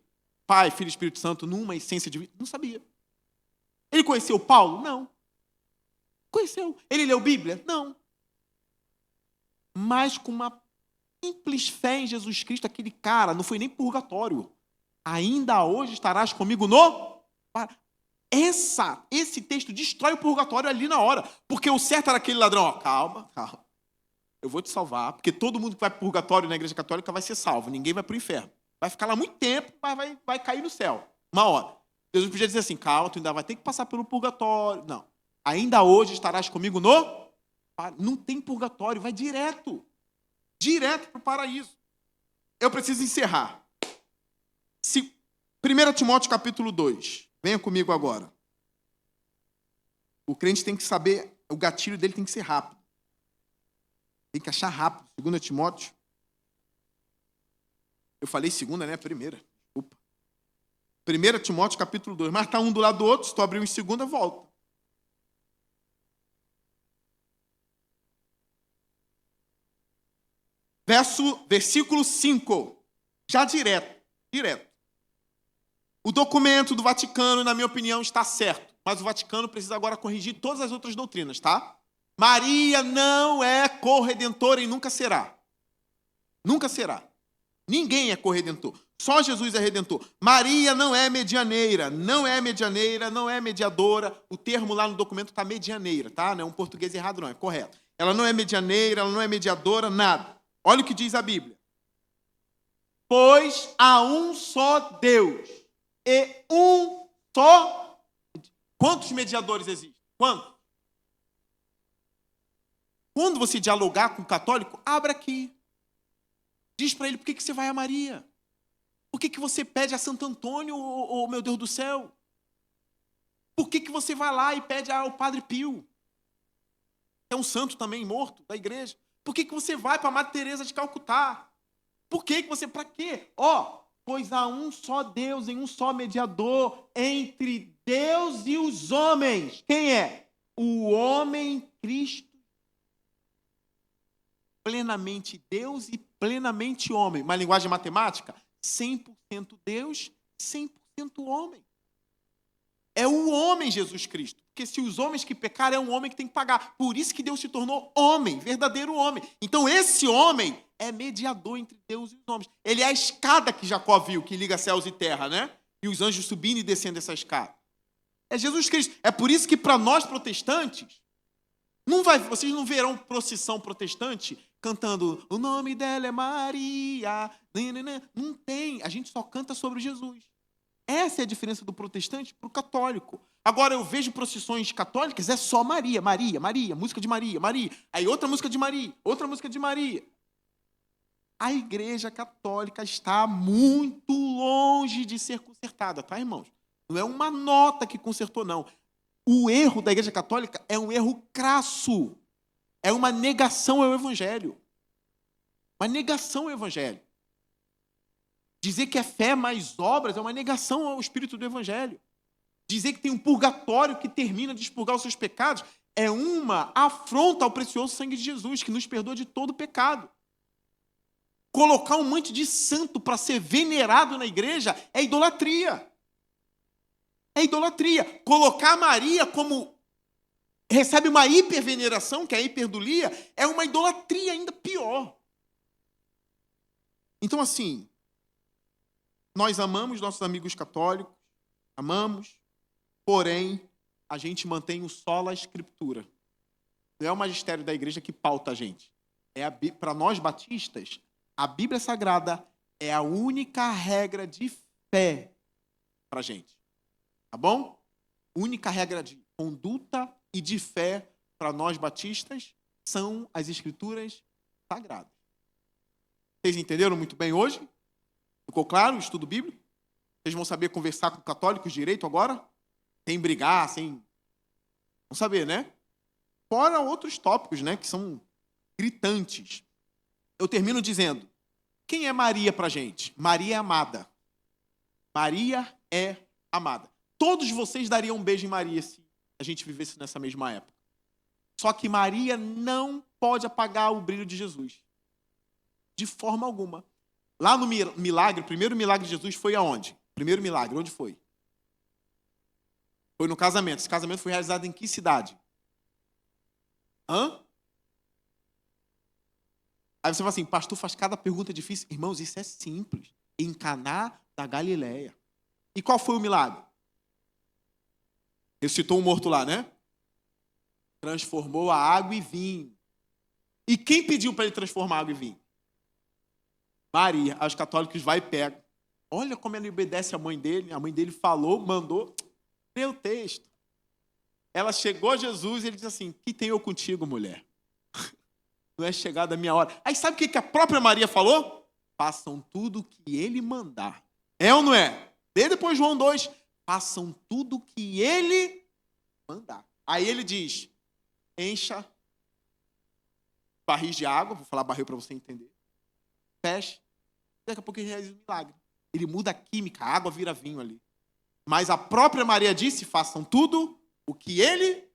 Pai, Filho e Espírito Santo, numa essência de vida? Não sabia. Ele conheceu Paulo? Não. Conheceu. Ele leu Bíblia? Não. Mas com uma simples fé em Jesus Cristo, aquele cara não foi nem purgatório. Ainda hoje estarás comigo no... Esse texto destrói o purgatório ali na hora. Porque o certo era aquele ladrão, ó, calma. Eu vou te salvar, porque todo mundo que vai para o purgatório na igreja católica vai ser salvo. Ninguém vai para o inferno. Vai ficar lá muito tempo, mas vai cair no céu. Uma hora. Jesus podia dizer assim, calma, tu ainda vai ter que passar pelo purgatório. Não. Ainda hoje estarás comigo no... Não tem purgatório, vai direto. Direto para o paraíso. Eu preciso encerrar. 1 Timóteo capítulo 2. Venha comigo agora. O crente tem que saber, o gatilho dele tem que ser rápido. Tem que achar rápido. 2 Timóteo. Eu falei segunda, né? Primeira. Desculpa. 1 Timóteo capítulo 2. Mas está um do lado do outro. Se tu abrir em segunda, volta. Versículo 5. Já direto. O documento do Vaticano, na minha opinião, está certo. Mas o Vaticano precisa agora corrigir todas as outras doutrinas, tá? Maria não é corredentora e nunca será. Nunca será. Ninguém é corredentor. Só Jesus é redentor. Maria não é medianeira. Não é mediadora. O termo lá no documento está medianeira, tá? Não é um português errado, não. É correto. Ela não é medianeira, ela não é mediadora, nada. Olha o que diz a Bíblia. Pois há um só Deus e um só... Quantos mediadores existem? Quantos? Quando você dialogar com o católico, abra aqui. Diz para ele, por que você vai a Maria? Por que você pede a Santo Antônio, oh, meu Deus do céu? Por que você vai lá e pede ao Padre Pio? É um santo também morto da igreja. Por que você vai para a Madre Teresa de Calcutá? Por que você... Para quê? Pois há um só Deus e um só mediador entre Deus e os homens. Quem é? O homem Cristo. Plenamente Deus e plenamente homem. Uma linguagem matemática? 100% Deus, 100% homem. É o homem Jesus Cristo. Porque se os homens que pecaram, é um homem que tem que pagar. Por isso que Deus se tornou homem, verdadeiro homem. Então esse homem é mediador entre Deus e os homens. Ele é a escada que Jacó viu, que liga céus e terra, né? E os anjos subindo e descendo essa escada. É Jesus Cristo. É por isso que para nós protestantes, vocês não verão procissão protestante cantando o nome dela é Maria. Não tem. A gente só canta sobre Jesus. Essa é a diferença do protestante para o católico. Agora, eu vejo procissões católicas, é só Maria, Maria, Maria, música de Maria, Maria. Aí outra música de Maria, outra música de Maria. A Igreja Católica está muito longe de ser consertada, tá, irmãos? Não é uma nota que consertou, não. O erro da Igreja Católica é um erro crasso. É uma negação ao Evangelho. Uma negação ao Evangelho. Dizer que é fé mais obras é uma negação ao espírito do Evangelho. Dizer que tem um purgatório que termina de expurgar os seus pecados é uma afronta ao precioso sangue de Jesus, que nos perdoa de todo pecado. Colocar um monte de santo para ser venerado na igreja é idolatria. É idolatria. Colocar Maria como recebe uma hiperveneração, que é a hiperdulia, é uma idolatria ainda pior. Então, assim, nós amamos nossos amigos católicos, amamos, porém, a gente mantém o sola escritura. Não é o magistério da igreja que pauta a gente. Para nós batistas, a Bíblia Sagrada é a única regra de fé para a gente. Tá bom? Única regra de conduta e de fé para nós batistas são as escrituras sagradas. Vocês entenderam muito bem hoje? Ficou claro o estudo bíblico? Vocês vão saber conversar com católicos direito agora? Sem brigar, sem... Vão saber, né? Fora outros tópicos, né, que são gritantes. Eu termino dizendo, quem é Maria para a gente? Maria é amada. Maria é amada. Todos vocês dariam um beijo em Maria se a gente vivesse nessa mesma época. Só que Maria não pode apagar o brilho de Jesus. De forma alguma. Lá no milagre, o primeiro milagre de Jesus foi aonde? Primeiro milagre, onde foi? Foi no casamento. Esse casamento foi realizado em que cidade? Aí você fala assim, pastor faz cada pergunta difícil. Irmãos, isso é simples. Em Caná da Galileia. E qual foi o milagre? Ressuscitou um morto lá, né? Transformou a água em vinho. E quem pediu para ele transformar a água em vinho? Maria. Aí os católicos vai e pegam. Olha como ele obedece à mãe dele. A mãe dele falou, mandou. Lê o texto. Ela chegou a Jesus e ele diz assim, que tenho eu contigo, mulher? Não é chegada a minha hora. Aí sabe o que a própria Maria falou? Façam tudo o que ele mandar. É ou não é? Lê depois João 2. Façam tudo o que ele mandar. Aí ele diz, encha barris de água, vou falar barril para você entender. Feche. Daqui a pouco ele realiza um milagre. Ele muda a química, a água vira vinho ali. Mas a própria Maria disse, façam tudo o que ele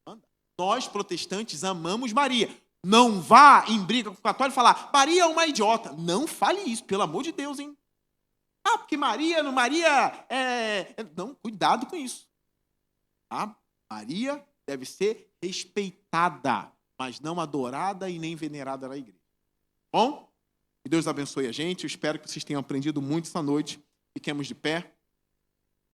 manda. Nós, protestantes, amamos Maria. Não vá em briga com o católico e falar, Maria é uma idiota. Não fale isso, pelo amor de Deus, hein? Ah, porque Maria é... Não, cuidado com isso. Tá? Maria deve ser respeitada, mas não adorada e nem venerada na igreja. Bom? Que Deus abençoe a gente. Eu espero que vocês tenham aprendido muito essa noite. Fiquemos de pé.